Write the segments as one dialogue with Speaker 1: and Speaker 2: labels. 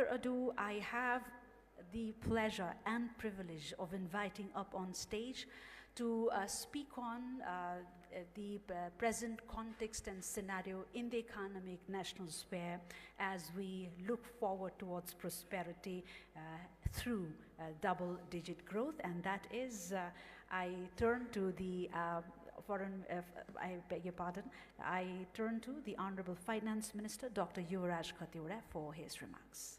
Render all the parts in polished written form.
Speaker 1: ado, I have the pleasure and privilege of inviting up on stage to speak on the present context and scenario in the economic national sphere as we look forward towards prosperity through double-digit growth. And that is, I turn to the I beg your pardon, I turn to the Honorable Finance Minister, Dr. Yuba Raj Khatiwala, for his remarks.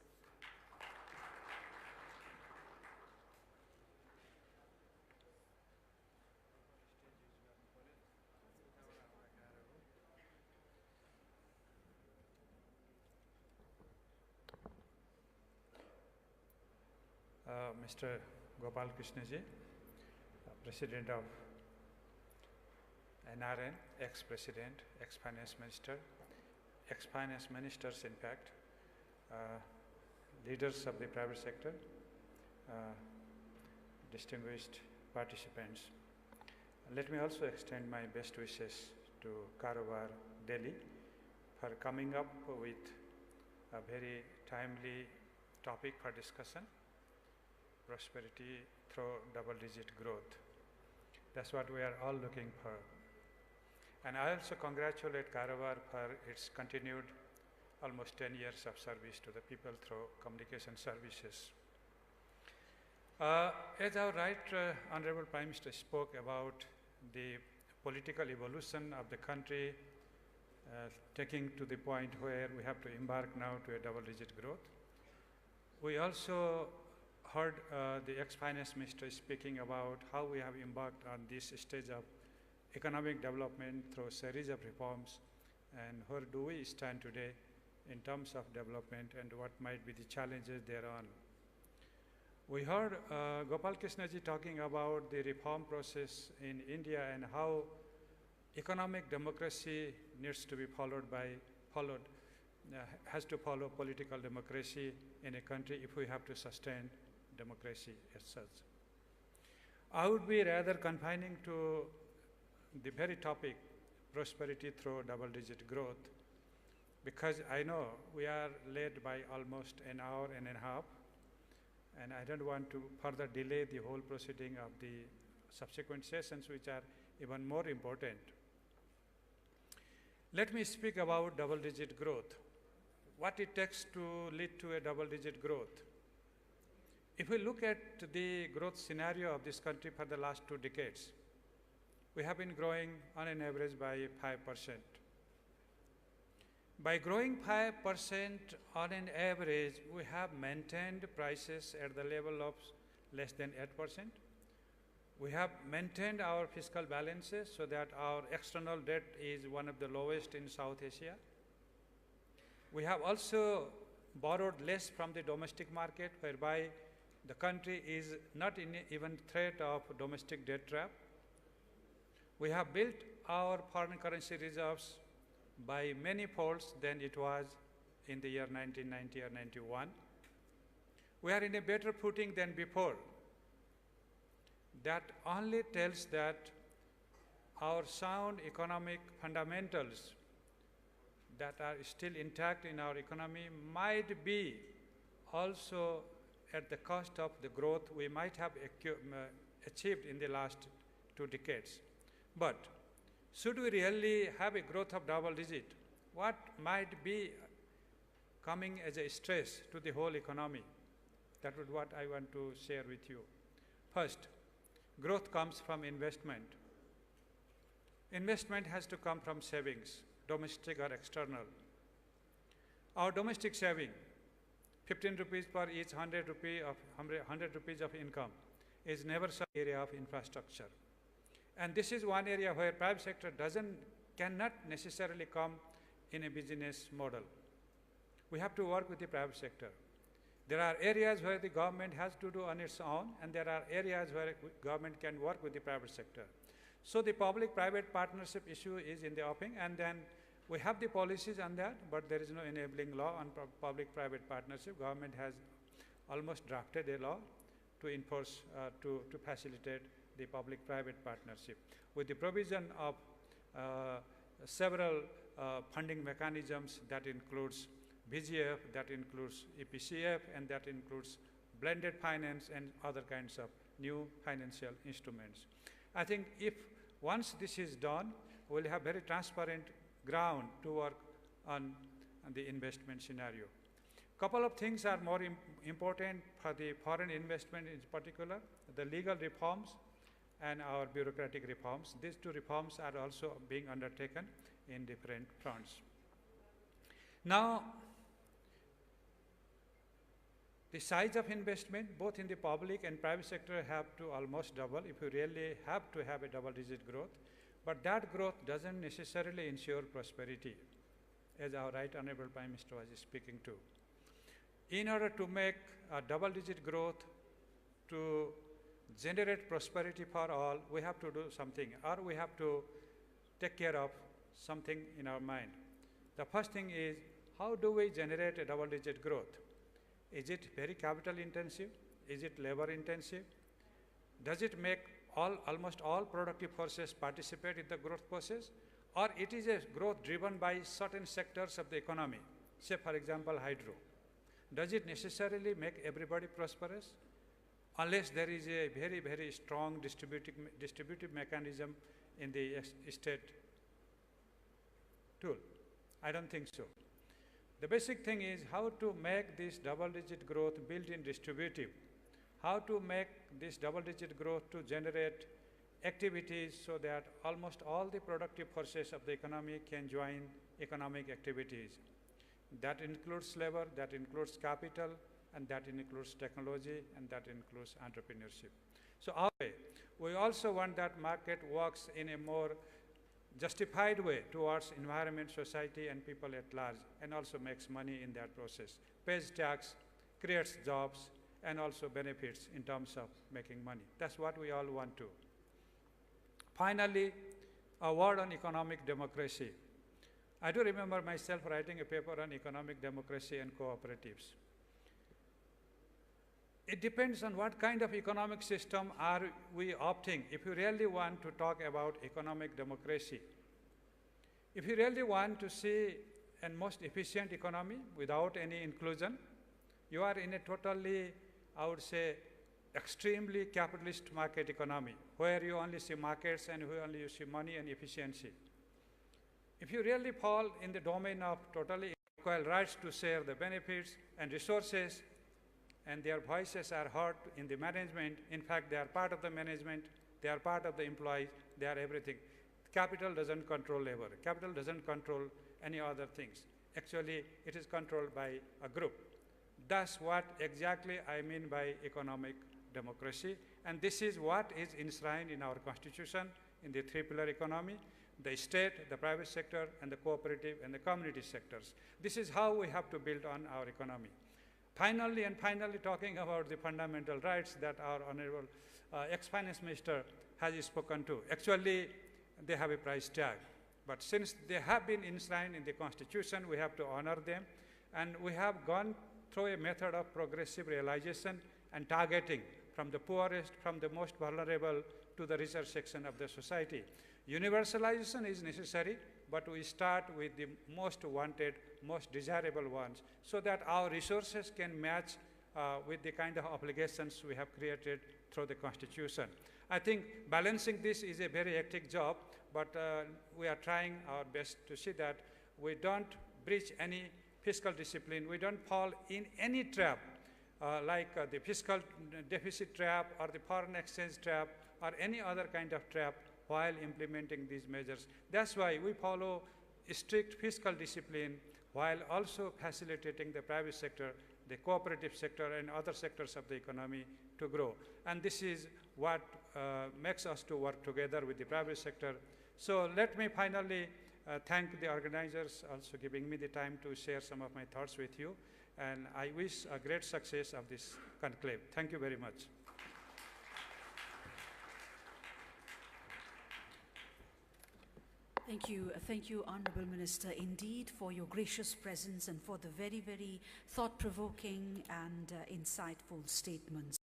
Speaker 2: Mr. Gopal Krishnaji, President of NRN, ex-President, ex-Finance Minister, ex-Finance Ministers in fact, leaders of the private sector, distinguished participants. Let me also extend my best wishes to Karobar, Delhi for coming up with a very timely topic for discussion. Prosperity through double-digit growth. That's what we are all looking for. And I also congratulate Karobar for its continued almost 10 years of service to the people through communication services. As our Honorable Prime Minister spoke about the political evolution of the country, taking to the point where we have to embark now to a double-digit growth. We also heard the ex-finance minister speaking about how we have embarked on this stage of economic development through a series of reforms, and where do we stand today in terms of development and what might be the challenges thereon. We heard Gopal Krishnaji talking about the reform process in India and how economic democracy needs to be has to follow political democracy in a country if we have to sustain democracy as such. I would be rather confining to the very topic, prosperity through double-digit growth, because I know we are led by almost an hour and a half, and I don't want to further delay the whole proceeding of the subsequent sessions, which are even more important. Let me speak about double-digit growth. What it takes to lead to a double-digit growth. If we look at the growth scenario of this country for the last 2 decades, we have been growing on an average by 5%. By growing 5% on an average, we have maintained prices at the level of less than 8%. We have maintained our fiscal balances so that our external debt is one of the lowest in South Asia. We have also borrowed less from the domestic market, whereby the country is not in even threat of domestic debt trap. We have built our foreign currency reserves by many folds than it was in the year 1990 or 91. We are in a better footing than before. That only tells that our sound economic fundamentals that are still intact in our economy might be also at the cost of the growth we might have achieved in the last 2 decades. But should we really have a growth of double digit, what might be coming as a stress to the whole economy? That is what I want to share with you. First, growth comes from investment. Investment has to come from savings, domestic or external. Our domestic saving, 15 rupees per each 100 rupees of income, is never some area of infrastructure. And this is one area where private sector cannot necessarily come in a business model. We have to work with the private sector. There are areas where the government has to do on its own, and there are areas where government can work with the private sector. So the public-private partnership issue is in the offing, and then we have the policies on that, but there is no enabling law on public-private partnership. Government has almost drafted a law to enforce, to facilitate the public-private partnership, with the provision of several funding mechanisms that includes BGF, that includes EPCF, and that includes blended finance and other kinds of new financial instruments. I think if once this is done, we'll have very transparent ground to work on the investment scenario. Couple of things are more important for the foreign investment in particular, the legal reforms and our bureaucratic reforms. These two reforms are also being undertaken in different fronts. Now, the size of investment, both in the public and private sector, have to almost double if you really have to have a double-digit growth. But that growth doesn't necessarily ensure prosperity, as our Right Honorable Prime Minister was speaking to. In order to make a double-digit growth to generate prosperity for all, we have to do something, or we have to take care of something in our mind. The first thing is, how do we generate a double-digit growth? Is it very capital intensive? Is it labor intensive? Does it make almost all productive forces participate in the growth process? Or it is a growth driven by certain sectors of the economy, say for example hydro. Does it necessarily make everybody prosperous? Unless there is a very, very strong distributive mechanism in the state tool. I don't think so. The basic thing is how to make this double-digit growth built-in distributive, how to make this double-digit growth to generate activities so that almost all the productive forces of the economy can join economic activities. That includes labor, that includes capital, and that includes technology, and that includes entrepreneurship. So our way, we also want that market works in a more justified way towards environment, society, and people at large, and also makes money in that process, pays tax, creates jobs, and also benefits in terms of making money. That's what we all want to. Finally, a word on economic democracy. I do remember myself writing a paper on economic democracy and cooperatives. It depends on what kind of economic system are we opting. If you really want to talk about economic democracy, if you really want to see a most efficient economy without any inclusion, you are in a totally, I would say, extremely capitalist market economy, where you only see markets and where only you see money and efficiency. If you really fall in the domain of totally equal rights to share the benefits and resources, and their voices are heard in the management. In fact, they are part of the management, they are part of the employees, they are everything. Capital doesn't control labor. Capital doesn't control any other things. Actually, it is controlled by a group. That's what exactly I mean by economic democracy. And this is what is enshrined in our Constitution in the three-pillar economy, the state, the private sector, and the cooperative and the community sectors. This is how we have to build on our economy. Finally, talking about the fundamental rights that our Honorable ex-Finance Minister has spoken to. Actually, they have a price tag. But since they have been enshrined in the Constitution, we have to honor them. And we have gone through a method of progressive realization and targeting from the poorest, from the most vulnerable to the richer section of the society. Universalization is necessary, but we start with the most wanted, most desirable ones, so that our resources can match with the kind of obligations we have created through the Constitution. I think balancing this is a very hectic job, but we are trying our best to see that we don't breach any fiscal discipline, we don't fall in any trap, like the fiscal deficit trap or the foreign exchange trap or any other kind of trap while implementing these measures. That's why we follow strict fiscal discipline while also facilitating the private sector, the cooperative sector, and other sectors of the economy to grow. And this is what makes us to work together with the private sector. So let me finally thank the organizers also giving me the time to share some of my thoughts with you. And I wish a great success of this conclave. Thank you very much.
Speaker 1: Thank you, Honorable Minister, indeed, for your gracious presence and for the very, very thought-provoking and insightful statements.